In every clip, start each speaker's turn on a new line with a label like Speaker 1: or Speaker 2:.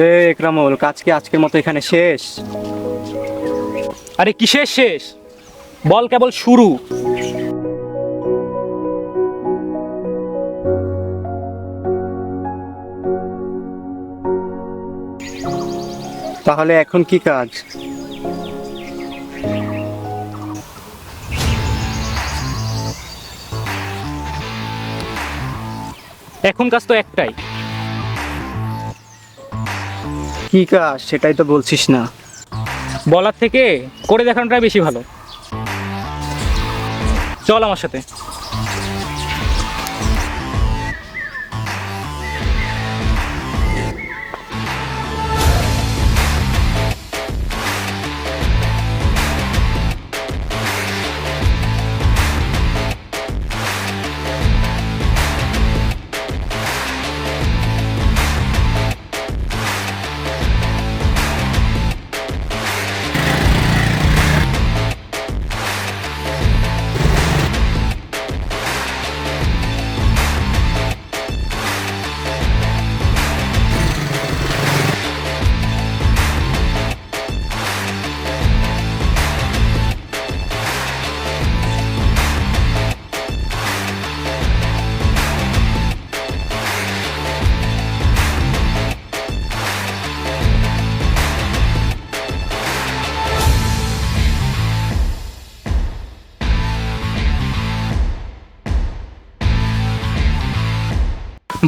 Speaker 1: একরামুল, কাজ কি আজকের মতো এখানে শেষ?
Speaker 2: আরে কিসের শেষ, বল কেবল শুরু।
Speaker 1: তাহলে এখন কি কাজ?
Speaker 2: এখন কাজ তো একটাই।
Speaker 1: কি কাজ সেটাই তো বলছিস না।
Speaker 2: বলার থেকে করে দেখানোটাই বেশি ভালো। চল আমার সাথে।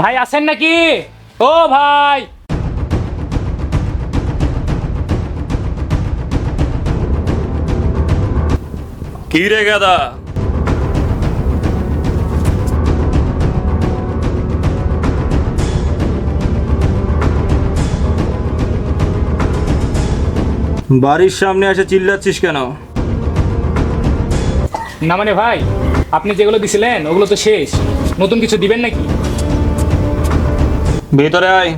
Speaker 2: ভাই আছেন নাকি? ও ভাই,
Speaker 3: কি রে গাদা, বাড়ির সামনে এসে চিল্লাচ্ছিস কেন?
Speaker 2: না মানে ভাই, আপনি যেগুলো দিছিলেন ওগুলো তো শেষ, নতুন কিছু দিবেন নাকি?
Speaker 3: ভেতরে আয়।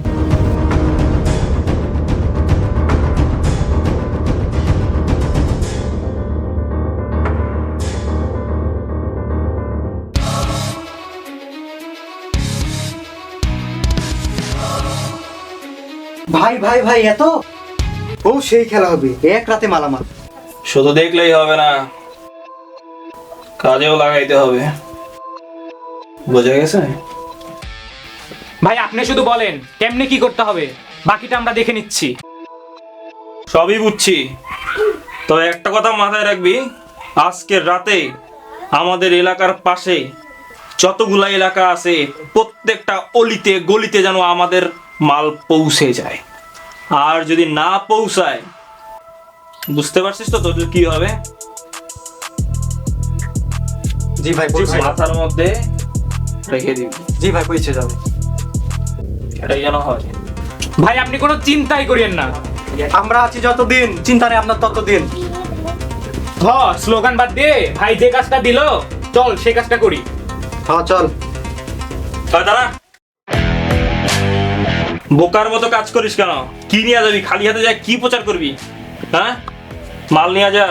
Speaker 1: ভাই ভাই ভাই, এত ও সেই খেলা হবে এক রাতে মালামাল।
Speaker 3: শুধু দেখলেই হবে না, কাজেও লাগাইতে হবে, বোঝা গেছে?
Speaker 2: ভাই আপনি শুধু বলেন কেমনে কি করতে হবে, বাকিটা আমরা দেখে নিচ্ছি।
Speaker 3: সবই বুঝছি, তবে একটা কথা মাথায় রাখবি, আজকের রাতে আমাদের এলাকার পাশে যতগুলা এলাকা আছে প্রত্যেকটা অলিতে গলিতে যেন আমাদের মাল পৌঁছে যায়। আর যদি না পৌঁছায়, বুঝতে পারছিস তো তোদের কি হবে?
Speaker 1: জি ভাই, পৌঁছে যাবে।
Speaker 3: মাথার মধ্যে রেখে দিবি,
Speaker 1: জি ভাই, পৌঁছে যাবে।
Speaker 3: এটাই যেন হয়।
Speaker 2: ভাই আপনি কোনো চিন্তাই করিয়েন না।
Speaker 1: আমরা আছি যতদিন, চিন্তা নেই আপনার ততদিন।
Speaker 2: স্লোগান বাদ দিয়ে ভাই যে কাজটা দিল, চল সেই কাজটা করি।
Speaker 1: হ্যাঁ চল।
Speaker 3: দাঁড়া, বোকার মতো কাজ করিস কেন? কি নিয়ে যাবি? খালি হাতে যা কি প্রচার করবি? হ্যাঁ, মাল নিয়ে যা।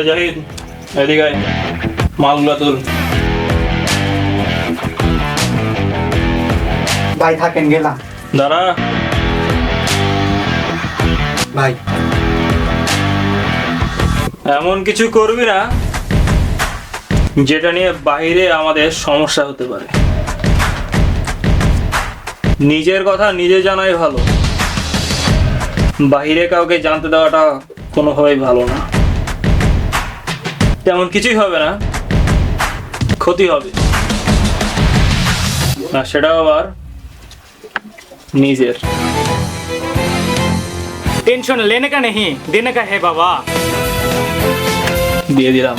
Speaker 3: জাহিদ, এদিকে আয়, মালগুলো তুল।
Speaker 1: ভাই থাকেন, গেলাম।
Speaker 3: দাঁড়া,
Speaker 1: ভাই
Speaker 3: এমন কিছু করবি না যেটা নিয়ে বাইরে আমাদের সমস্যা হতে পারে। নিজের কথা নিজে জানাই ভালো, বাইরে কাউকে জানতে দেওয়াটা কোনোভাবেই ভালো না। তেমন কিছুই হবে না, ক্ষতি হবে না, সেটাও আবার নিজের।
Speaker 2: टेंशन लेने का नहीं देने का है बाबा।
Speaker 3: দিয়ে দিলাম।